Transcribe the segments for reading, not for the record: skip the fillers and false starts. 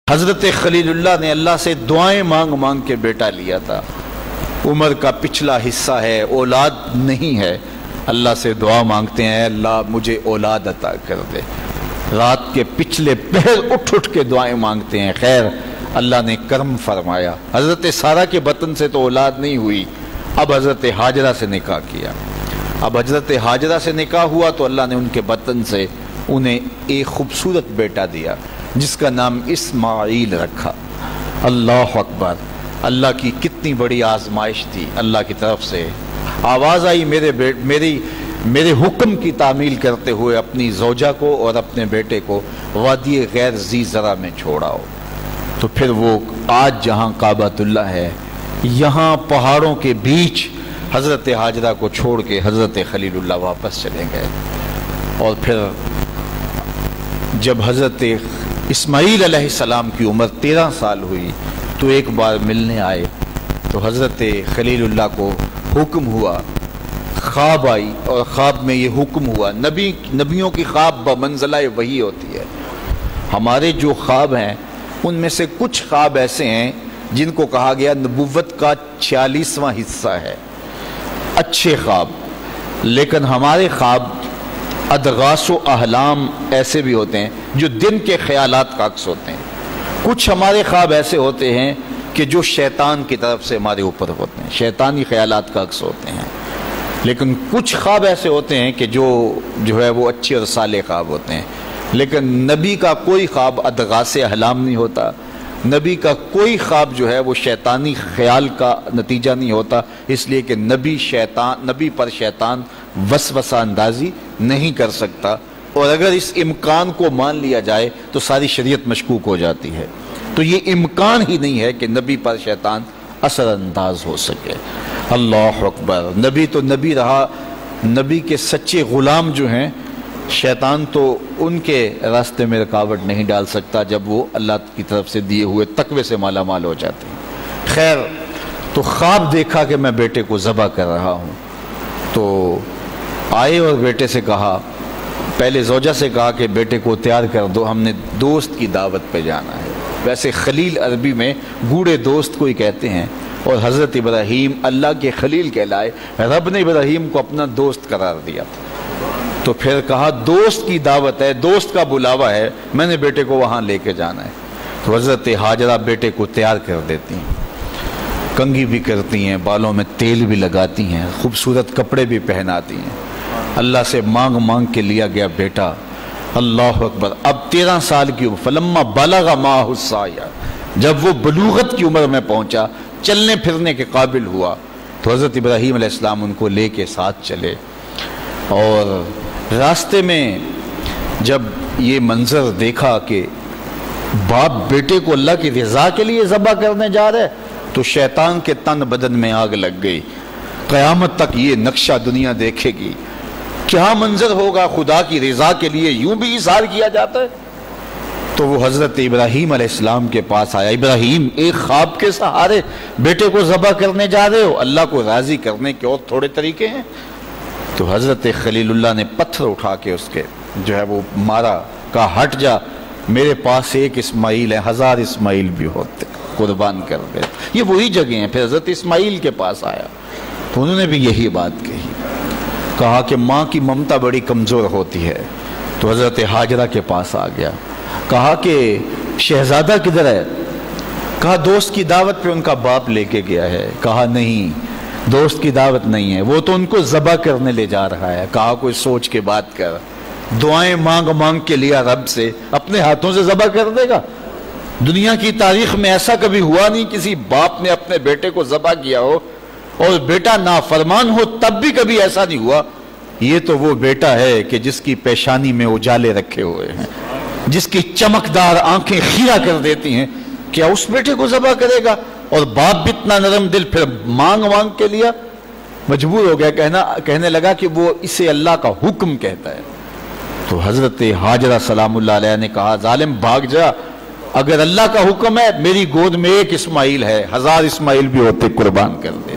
حضرت خلیل اللہ نے اللہ سے دعائیں مانگ مانگ کے بیٹا لیا تھا۔ عمر کا پچھلا حصہ ہے، اولاد نہیں ہے، اللہ سے دعا مانگتے ہیں اللہ مجھے اولاد عطا کر دے۔ رات کے پچھلے پہر اٹھ اٹھ کے دعائیں مانگتے ہیں، خیر اللہ نے کرم فرمایا۔ حضرت سارہ کے بطن سے تو اولاد نہیں ہوئی، اب حضرت ہاجرہ سے نکاح کیا۔ اب حضرت ہاجرہ سے نکاح ہوا تو اللہ نے ان کے بطن سے انہیں ایک خوبصورت بیٹا دیا جس کا نام اسماعیل رکھا۔ اللہ اکبر، اللہ کی کتنی بڑی آزمائش تھی۔ اللہ کی طرف سے آواز آئی میرے حکم کی تعمیل کرتے ہوئے اپنی زوجہ کو اور اپنے بیٹے کو وادی غیر ذی زرع میں چھوڑاؤ۔ تو پھر وہ آج جہاں کعبۃ اللہ ہے، یہاں پہاڑوں کے بیچ حضرت ہاجرہ کو چھوڑ کے حضرت خلیل اللہ واپس چلے گئے۔ اور پھر جب حضرت اسماعیل علیہ السلام کی عمر 13 سال ہوئی تو ایک بار ملنے آئے تو حضرت خلیل اللہ کو حکم ہوا، خواب آئی اور خواب میں یہ حکم ہوا۔ نبیوں کی خواب بمنزلہ وحی ہوتی ہے۔ ہمارے جو خواب ہیں ان میں سے کچھ خواب ایسے ہیں جن کو کہا گیا نبوت کا 46واں حصہ ہے، اچھے خواب، لیکن ہمارے خواب ادغاث و احلام ایسے بھی ہوتے ہیں جو دن کے خیالات کا عکس ہوتے ہیں۔ کچھ ہمارے خواب ایسے ہوتے ہیں کہ جو شیطان کی طرف سے ہمارے اوپر ہوتے ہیں، شیطانی خیالات کا عکس ہوتے ہیں، لیکن کچھ خواب ایسے ہوتے ہیں کہ جو ہے وہ اچھے اور صالح خواب ہوتے ہیں۔ لیکن نبی کا کوئی خواب ادغاث احلام نہیں ہوتا، نبی کا کوئی خواب جو ہے وہ شیطانی خیال کا نتیجہ نہیں ہوتا، اس لیے کہ نبی پر شیطان وسوسہ اندازی نہیں کر سکتا، اور اگر اس امکان کو مان لیا جائے تو ساری شریعت مشکوک ہو جاتی ہے۔ تو یہ امکان ہی نہیں ہے کہ نبی پر شیطان اثر انداز ہو سکے۔ اللہ اکبر، نبی تو نبی رہا، نبی کے سچے غلام جو ہیں شیطان تو ان کے راستے میں رکاوٹ نہیں ڈال سکتا جب وہ اللہ کی طرف سے دیے ہوئے تقوی سے مالا مال ہو جاتے ہیں۔ خیر، تو خواب دیکھا کہ میں بیٹے کو ذبح کر رہا ہوں، تو آئے اور بیٹے سے کہا، پہلے زوجہ سے کہا کہ بیٹے کو تیار کر دو، ہم نے دوست کی دعوت پہ جانا ہے۔ ویسے خلیل عربی میں گوڑے دوست کو ہی کہتے ہیں، اور حضرت ابراہیم اللہ کے خلیل کہلائے، رب نے ابراہیم کو اپنا دوست قرار دیا تھا۔ تو پھر کہا دوست کی دعوت ہے، دوست کا بلاوا ہے، میں نے بیٹے کو وہاں لے کے جانا ہے۔ تو حضرت ہاجرہ بیٹے کو تیار کر دیتی ہیں، کنگھی بھی کرتی ہیں، بالوں میں تیل بھی لگاتی ہیں، خوبصورت کپڑے بھی پہناتی ہیں۔ اللہ سے مانگ مانگ کے لیا گیا بیٹا۔ اللہ اکبر، اب 13 سال کی عمر، فلما بلغ معہ السعی، جب وہ بلوغت کی عمر میں پہنچا، چلنے پھرنے کے قابل ہوا، تو حضرت ابراہیم علیہ السلام ان کو لے کے ساتھ چلے۔ اور راستے میں جب یہ منظر دیکھا کہ باپ بیٹے کو اللہ کی رضا کے لیے ذبح کرنے جا رہے، تو شیطان کے تن بدن میں آگ لگ گئی۔ قیامت تک یہ نقشہ دنیا دیکھے گی، کیا منظر ہوگا خدا کی رضا کے لیے یوں بھی اظہار کیا جاتا ہے۔ تو وہ حضرت ابراہیم علیہ السلام کے پاس آیا، ابراہیم ایک خواب کے سہارے بیٹے کو ذبح کرنے جا رہے ہو، اللہ کو راضی کرنے کے اور تھوڑے طریقے ہیں۔ تو حضرت خلیل اللہ نے پتھر اٹھا کے اس کے جو ہے وہ مارا، کہا ہٹ جا، میرے پاس ایک اسماعیل ہے، 1000 اسماعیل بھی ہوتے، قربان کر دے۔ یہ وہی جگہ ہیں۔ پھر حضرت اسماعیل کے پاس آیا تو انہوں نے بھی یہی بات کہی، کہا کہ ماں کی ممتا بڑی کمزور ہوتی ہے۔ تو حضرت ہاجرہ کے پاس آ گیا، کہا کہ شہزادہ کدھر ہے؟ کہا دوست کی دعوت پہ ان کا باپ لے کے گیا ہے۔ کہا نہیں، دوست کی دعوت نہیں ہے، وہ تو ان کو ذبح کرنے لے جا رہا ہے۔ کہا کوئی سوچ کے بات کر، دعائیں مانگ مانگ کے لیا رب سے، اپنے ہاتھوں سے ذبح کر دے گا؟ دنیا کی تاریخ میں ایسا کبھی ہوا نہیں کسی باپ نے اپنے بیٹے کو ذبح کیا ہو اور بیٹا نافرمان ہو، تب بھی کبھی ایسا نہیں ہوا۔ یہ تو وہ بیٹا ہے کہ جس کی پیشانی میں اجالے رکھے ہوئے ہیں، جس کی چمکدار آنکھیں خیرہ کر دیتی ہیں، کیا اس بیٹے کو ذبح کرے گا؟ اور باپ بھی اتنا نرم دل، پھر مانگ مانگ کے لیا، مجبور ہو گیا، کہنے لگا کہ وہ اسے اللہ کا حکم کہتا ہے۔ تو حضرت ہاجرہ سلام اللہ علیہ نے کہا ظالم بھاگ جا، اگر اللہ کا حکم ہے میری گود میں ایک اسماعیل ہے، 1000 اسماعیل بھی ہوتے قربان کر دے۔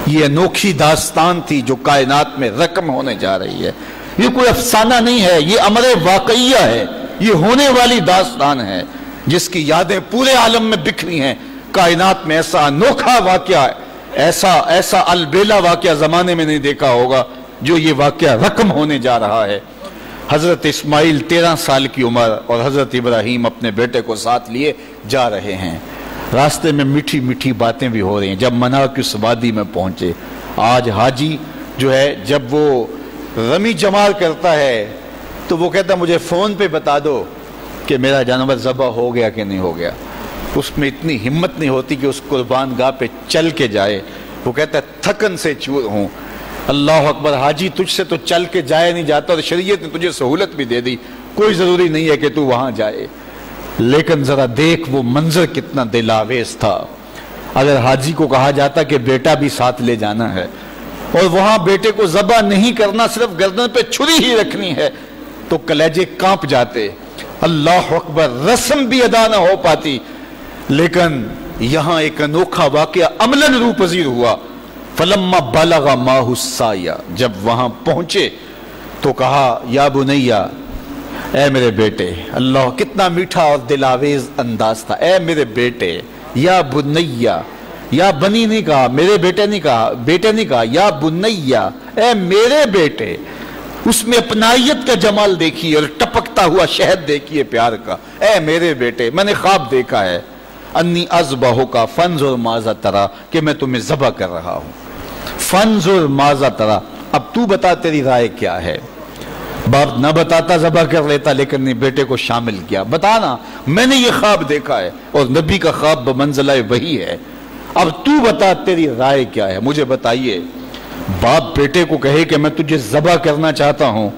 یہ انوکھی داستان تھی جو کائنات میں رقم ہونے جا رہی ہے۔ یہ کوئی افسانہ نہیں ہے، یہ امر واقعیہ ہے، یہ ہونے والی داستان ہے۔ جس کی یادیں پورے عالم میں بکھری ہیں. کائنات میں ایسا انوکھا واقعہ، ایسا البیلا واقعہ زمانے میں نہیں دیکھا ہوگا جو یہ واقعہ رقم ہونے جا رہا ہے. حضرت اسماعیل 13 سال کی عمر اور حضرت ابراہیم اپنے بیٹے کو ساتھ لیے جا رہے ہیں. راستے میں میٹھی میٹھی باتیں بھی ہو رہی ہیں. جب منا کی اس وادی میں پہنچے، آج حاجی جو ہے جب وہ رمی جمار کرتا ہے تو وہ کہتا مجھے فون پہ بتا دو کہ میرا جانور ذبح ہو گیا کہ نہیں ہو گیا. اس میں اتنی ہمت نہیں ہوتی کہ اس قربان گاہ پہ چل کے جائے. وہ کہتا ہے تھکن سے چور ہوں. اللہ اکبر، حاجی تجھ سے تو چل کے جائے نہیں جاتا اور شریعت نے تجھے سہولت بھی دے دی، کوئی ضروری نہیں ہے کہ تو وہاں جائے. لیکن ذرا دیکھ وہ منظر کتنا دل آویز تھا. اگر حاجی کو کہا جاتا کہ بیٹا بھی ساتھ لے جانا ہے اور وہاں بیٹے کو ذبح نہیں کرنا، صرف گردن پہ چھری ہی رکھنی ہے، تو کلیجے کانپ جاتے. اللہ اکبر، رسم بھی ادا نہ ہو پاتی. لیکن یہاں ایک انوکھا واقعہ عملاً روح پذیر ہوا. فلما بلغ ماہ السعی، جب وہاں پہنچے تو کہا یا بنیا، اے میرے بیٹے. اللہ کتنا میٹھا اور دلاویز انداز تھا. اے میرے بیٹے، یا بنیا، یا بنی نہیں کہا، میرے بیٹے نہیں کہا، بیٹے نہیں کہا، یا بنیا، اے میرے بیٹے. اس میں اپنائیت کا جمال دیکھیے اور ٹپکتا ہوا شہد دیکھیے پیار کا. اے میرے بیٹے، میں نے خواب دیکھا ہے، انی اذبحک فانظر ماذا تری، کہ میں تمہیں ذبح کر رہا ہوں. فانظر ماذا تری، اب تو بتا تیری رائے کیا ہے. باپ نہ بتاتا ذبح کر لیتا، لیکن نے بیٹے کو شامل کیا. بتانا، میں نے یہ خواب دیکھا ہے اور نبی کا خواب بمنزلہ وحی ہے. اب تو بتا تیری رائے کیا ہے، مجھے بتائیے. باپ بیٹے کو کہے کہ میں تجھے ذبح کرنا چاہتا ہوں.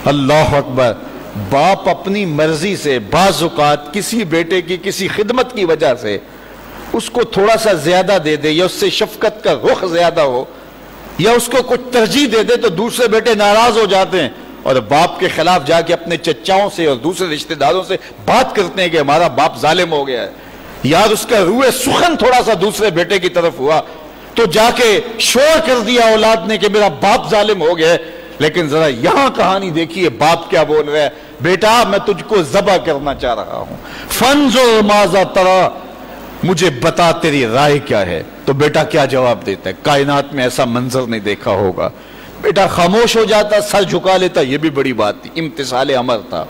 اللہ اکبر، باپ اپنی مرضی سے بعض اوقات کسی بیٹے کی کسی خدمت کی وجہ سے اس کو تھوڑا سا زیادہ دے دے، یا اس سے شفقت کا رخ زیادہ ہو، یا اس کو کچھ ترجیح دے دے، تو دوسرے بیٹے ناراض ہو جاتے ہیں اور باپ کے خلاف جا کے اپنے چچاؤں سے اور دوسرے رشتہ داروں سے بات کرتے ہیں کہ ہمارا باپ ظالم ہو گیا ہے. یار اس کا روح سخن تھوڑا سا دوسرے بیٹے کی طرف ہوا تو جا کے شور کر دیا اولاد نے کہ میرا باپ ظالم ہو گیا ہے. لیکن ذرا یہاں کہانی دیکھیے باپ کیا بول رہا ہے. بیٹا میں تجھ کو ذبح کرنا چاہ رہا ہوں. فانظر ماذا تری، مجھے بتا تیری رائے کیا ہے. تو بیٹا کیا جواب دیتا ہے؟ کائنات میں ایسا منظر نہیں دیکھا ہوگا. بیٹا خاموش ہو جاتا، سر جھکا لیتا. یہ بھی بڑی بات تھی، امتثال امر تھا.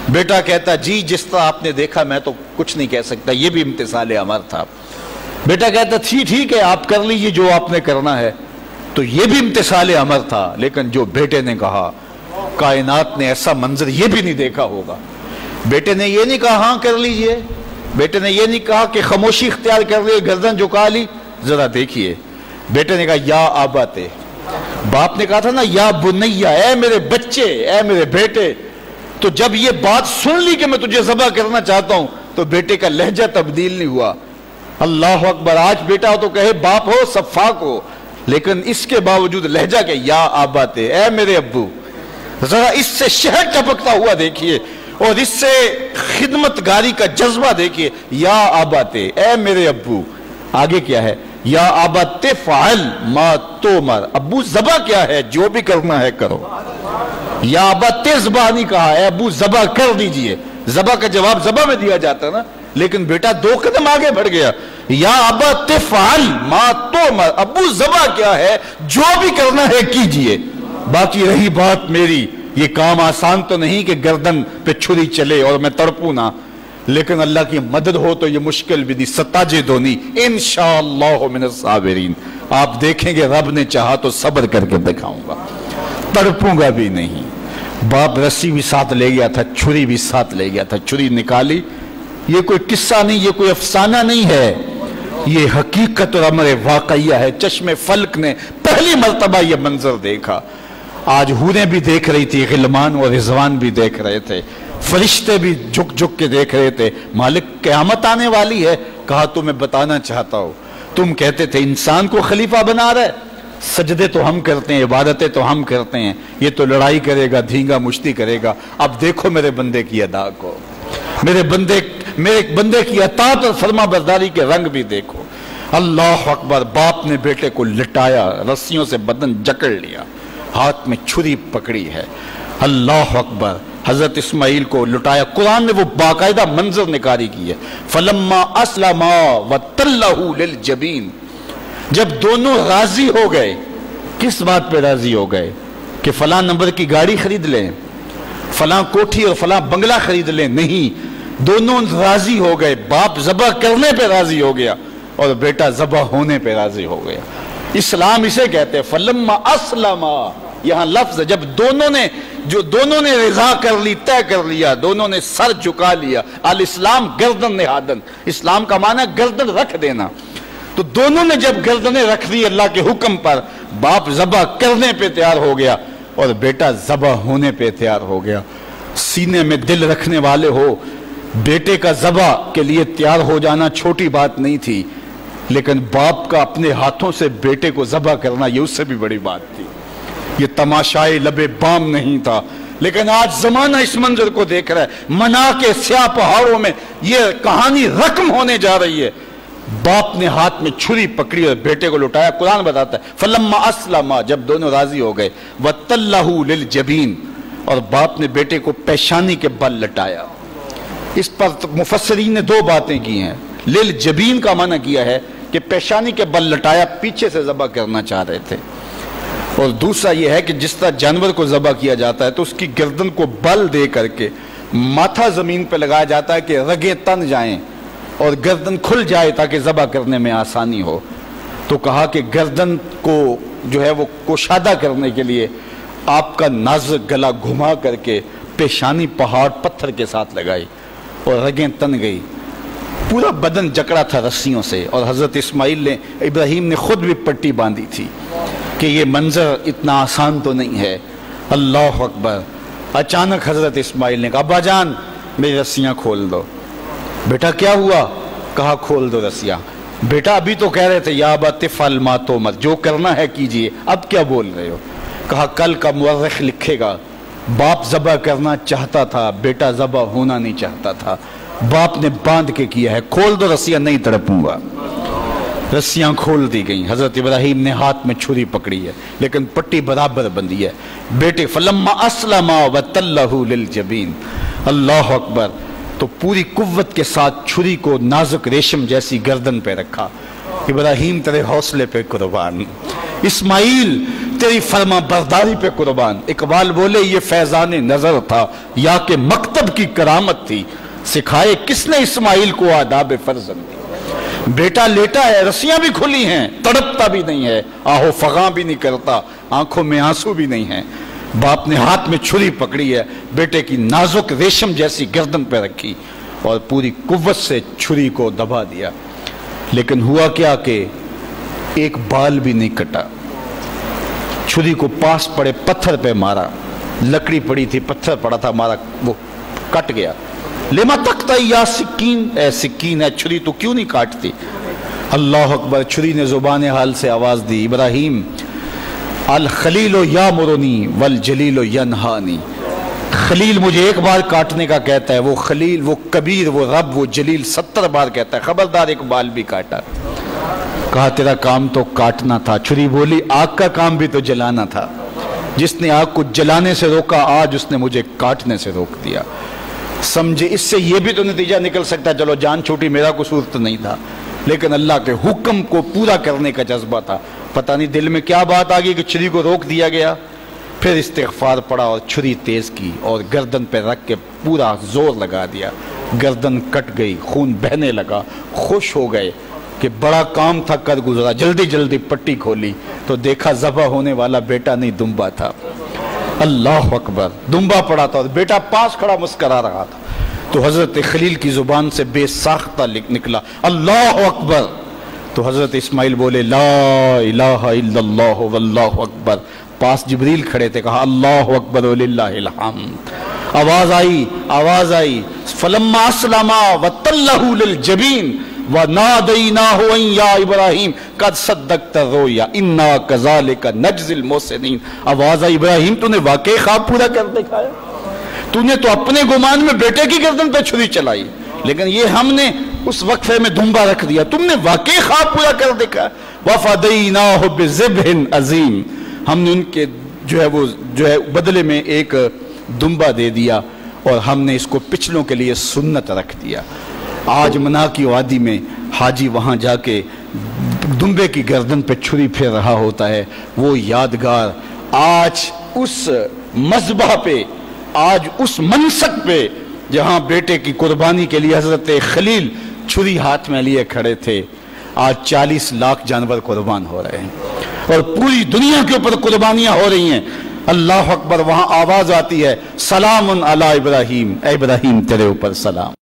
بیٹا کہتا جی جس طرح آپ نے دیکھا میں تو کچھ نہیں کہہ سکتا. یہ بھی امتثال امر تھا. بیٹا کہتا ٹھیک ہے آپ کر لیجیے جو آپ نے کرنا ہے. تو یہ بھی امتثال امر تھا. لیکن جو بیٹے نے کہا، کائنات نے ایسا منظر یہ بھی نہیں دیکھا ہوگا. بیٹے نے یہ نہیں کہا ہاں کر لیجئے، بیٹے نے یہ نہیں کہا کہ خاموشی اختیار کر لی، گردن جھکا لی. ذرا دیکھیے، بیٹے نے کہا یا آباتے. باپ نے کہا تھا نا یا بنیا، اے میرے بچے، اے میرے بیٹے. تو جب یہ بات سن لی کہ میں تجھے ذبح کرنا چاہتا ہوں تو بیٹے کا لہجہ تبدیل نہیں ہوا. اللہ اکبر، آج بیٹا ہو تو کہے باپ ہو سفاک ہو، لیکن اس کے باوجود لہجہ کہ یا آباتے، اے میرے ابو. ذرا اس سے شہد ٹپکتا ہوا دیکھیے اور اس سے خدمت گاری کا جذبہ دیکھیے. یا آباتے، اے میرے ابو. آگے کیا ہے؟ یا آباتے فعل ما تومر، ابو ذبح کیا ہے، جو بھی کرنا ہے کرو. یا آباتے ذبح نہیں کہا، اے ابو ذبح کر دیجئے. ذبح کا جواب ذبح میں دیا جاتا نا، لیکن بیٹا 2 قدم آگے بڑھ گیا. یا آباتے فعل ما تومر، ابو ذبح کیا ہے، جو بھی کرنا ہے کیجئے. باقی رہی بات میری، یہ کام آسان تو نہیں کہ گردن پہ چھری چلے اور میں تڑپوں نہ، لیکن اللہ کی مدد ہو تو یہ مشکل بھی نہیں. ستاجدونی انشاءاللہ من الصابرین. آپ دیکھیں گے رب نے چاہا تو صبر کر کے دکھاؤں گا، تڑپوں گا بھی نہیں. باپ رسی بھی ساتھ لے گیا تھا، چھری بھی ساتھ لے گیا تھا. چھری نکالی. یہ کوئی قصہ نہیں، یہ کوئی افسانہ نہیں ہے، یہ حقیقت اور امر واقعیہ ہے. چشم فلک نے پہلی مرتبہ یہ منظر دیکھا. آج حوریں بھی دیکھ رہی تھی، غلمان و رضوان بھی دیکھ رہے تھے، فرشتے بھی جھک جھک کے دیکھ رہے تھے. مالک قیامت آنے والی ہے. کہا تمہیں بتانا چاہتا ہوں، تم کہتے تھے انسان کو خلیفہ بنا رہے، سجدے تو ہم کرتے ہیں، عبادتیں تو ہم کرتے ہیں، یہ تو لڑائی کرے گا، دھینگا مشتی کرے گا. اب دیکھو میرے بندے کی ادا کو، میرے بندے کی اطاعت اور فرما برداری کے رنگ بھی دیکھو. اللہ اکبر. باپ نے بیٹے کو لٹایا، رسیوں سے بدن جکڑ لیا، ہاتھ میں چھری پکڑی ہے. اللہ اکبر. حضرت اسماعیل کو لٹایا. قرآن نے وہ باقاعدہ منظر نکاری کی ہے. فلما اسلما وتلہ للجبین، جب دونوں راضی ہو گئے. کس بات پہ راضی ہو گئے؟ کہ فلاں نمبر کی گاڑی خرید لیں، فلاں کوٹھی اور فلاں بنگلہ خرید لیں. نہیں، دونوں راضی ہو گئے. باپ ذبح کرنے پہ راضی ہو گیا اور بیٹا ذبح ہونے پہ راضی ہو گیا. اسلام اسے کہتے ہیں فلما اسلما. یہاں لفظ جب دونوں نے رضا کر لی، طے کر لیا، دونوں نے سر جھکا لیا. الاسلام گردن نہادن، اسلام کا معنی گردن رکھ دینا. تو دونوں نے جب گردنیں رکھ دی اللہ کے حکم پر، باپ ذبح کرنے پہ تیار ہو گیا اور بیٹا ذبح ہونے پہ تیار ہو گیا. سینے میں دل رکھنے والے ہو، بیٹے کا ذبح کے لیے تیار ہو جانا چھوٹی بات نہیں تھی، لیکن باپ کا اپنے ہاتھوں سے بیٹے کو ذبح کرنا یہ اس سے بھی بڑی بات تھی. یہ تماشائے لبے بام نہیں تھا. لیکن آج زمانہ اس منظر کو دیکھ رہا ہے. منا کے سیاہ پہاڑوں میں یہ کہانی رقم ہونے جا رہی ہے. باپ نے ہاتھ میں چھری پکڑی اور بیٹے کو لٹایا. قرآن بتاتا ہے فلما اسلما، جب دونوں راضی ہو گئے، وتلہ للجبین، اور باپ نے بیٹے کو پیشانی کے بل لٹایا. اس پر مفسرین نے دو باتیں کی ہیں. للجبین کا معنی کیا ہے کہ پیشانی کے بل لٹایا، پیچھے سے ذبح کرنا چاہ رہے تھے. اور دوسرا یہ ہے کہ جس طرح جانور کو ذبح کیا جاتا ہے تو اس کی گردن کو بل دے کر کے ماتھا زمین پہ لگایا جاتا ہے کہ رگیں تن جائیں اور گردن کھل جائے تاکہ ذبح کرنے میں آسانی ہو. تو کہا کہ گردن کو جو ہے وہ کشادہ کرنے کے لیے آپ کا نازک گلا گھما کر کے پیشانی پہاڑ پتھر کے ساتھ لگائی اور رگیں تن گئی. پورا بدن جکڑا تھا رسیوں سے، اور حضرت اسماعیل نے، ابراہیم نے خود بھی پٹی باندھی تھی کہ یہ منظر اتنا آسان تو نہیں ہے. اللہ اکبر. اچانک حضرت اسماعیل نے کہا ابا جان میری رسیاں کھول دو. بیٹا کیا ہوا؟ کہا کھول دو رسیاں. بیٹا ابھی تو کہہ رہے تھے یا ابا تفعل ما تؤمر، جو کرنا ہے کیجئے، اب کیا بول رہے ہو؟ کہا کل کا مورخ لکھے گا باپ ذبح کرنا چاہتا تھا، بیٹا ذبح ہونا نہیں چاہتا تھا. باپ نے باندھ کے کیا ہے. کھول دو رسیاں، نہیں تڑپوں گا. رسیاں کھول دی گئیں. حضرت ابراہیم نے ہاتھ میں چھری پکڑی ہے لیکن پٹی برابر بندھی ہے. بیٹے فلما اسلما وتلہ للجبین. اللہ اکبر. تو پوری قوت کے ساتھ چھری کو نازک ریشم جیسی گردن پہ رکھا. ابراہیم تیرے حوصلے پہ قربان، اسماعیل تیری فرما برداری پہ قربان. اقبال بولے یہ فیضان نظر تھا یا کہ مکتب کی کرامت تھی، سکھائے کس نے اسماعیل کو آداب فرزند. بیٹا لیٹا ہے، رسیاں بھی کھلی ہیں، تڑپتا بھی نہیں ہے، آہو فغاں بھی نہیں کرتا، آنکھوں میں آنسو بھی نہیں ہیں. باپ نے ہاتھ میں چھری پکڑی ہے، بیٹے کی نازک ریشم جیسی گردن پہ رکھی اور پوری قوت سے چھری کو دبا دیا. لیکن ہوا کیا کہ ایک بال بھی نہیں کٹا. چھری کو پاس پڑے پتھر پہ مارا. لکڑی پڑی تھی، پتھر پڑا تھا، مارا، وہ کٹ گیا. لما تقطعی یا سکین، اے سکین ہے چھری تو کیوں نہیں کاٹتی؟ اللہ اکبر. چھری نے زبان حال سے آواز دی ابراہیم الخلیل یامرنی والجلیل ینہانی. خلیل مجھے ایک بار کاٹنے کا کہتا ہے، وہ خلیل، وہ کبیر، وہ رب، وہ جلیل 70 بار کہتا ہے، خبردار ایک بال بھی کاٹا. کہا تیرا کام تو کاٹنا تھا. چھری بولی آگ کا کام بھی تو جلانا تھا. جس نے آگ کو جلانے سے روکا آج اس نے مجھے کاٹنے سے روک دیا. سمجھے اس سے یہ بھی تو نتیجہ نکل سکتا ہے چلو جان چھوٹی، میرا قصور تو نہیں تھا، لیکن اللہ کے حکم کو پورا کرنے کا جذبہ تھا. پتہ نہیں دل میں کیا بات آ گئی کہ چھری کو روک دیا گیا. پھر استغفار پڑا اور چھری تیز کی اور گردن پہ رکھ کے پورا زور لگا دیا. گردن کٹ گئی، خون بہنے لگا. خوش ہو گئے کہ بڑا کام تھا کر گزرا. جلدی جلدی پٹی کھولی تو دیکھا ذبح ہونے والا بیٹا نہیں دمبا تھا. اللہ اکبر. دمبا پڑا تھا اور بیٹا پاس کھڑا مسکرا رہا تھا. تو حضرت خلیل کی زبان سے بے ساختہ نکلا اللہ اکبر. تو حضرت اسماعیل بولے لا الہ الا اللہ واللہ اکبر. پاس جبریل کھڑے تھے، کہا اللہ اکبر وللہ الحمد. آواز آئی فلما اسلما وتلہ للجبین وَنَادَيْنَاهُ أَن يَا إِبْرَاهِيمُ قَدْ صَدَّقْتَ الرُّؤْيَا إِنَّا كَذَلِكَ نَجْزِي الْمُحْسِنِينَ. آواز آئی ابراہیم تو نے واقعی خواب پورا کر دکھایا. تو نے تو اپنے گمان میں بیٹے کی گردن پہ چھری چلائی، لیکن یہ ہم نے اس وقفے میں دھمبا رکھ دیا. تم نے واقعی خواب پورا کر دکھایا. وَفَدَيْنَاهُ بِذِبْحٍ عَظِيمٍ. ہم نے ان کے جو ہے بدلے میں ایک دمبا دے دیا اور ہم نے اس کو پچھلوں کے لیے سنت رکھ دیا۔ آج منا کی وادی میں حاجی وہاں جا کے دمبے کی گردن پہ چھری پھیر رہا ہوتا ہے، وہ یادگار آج اس مذبح پہ، آج اس منصب پہ جہاں بیٹے کی قربانی کے لیے حضرت خلیل چھری ہاتھ میں لیے کھڑے تھے، آج 40 لاکھ جانور قربان ہو رہے ہیں اور پوری دنیا کے اوپر قربانیاں ہو رہی ہیں۔ اللہ اکبر، وہاں آواز آتی ہے سلام علی ابراہیم، اے ابراہیم تیرے اوپر سلام۔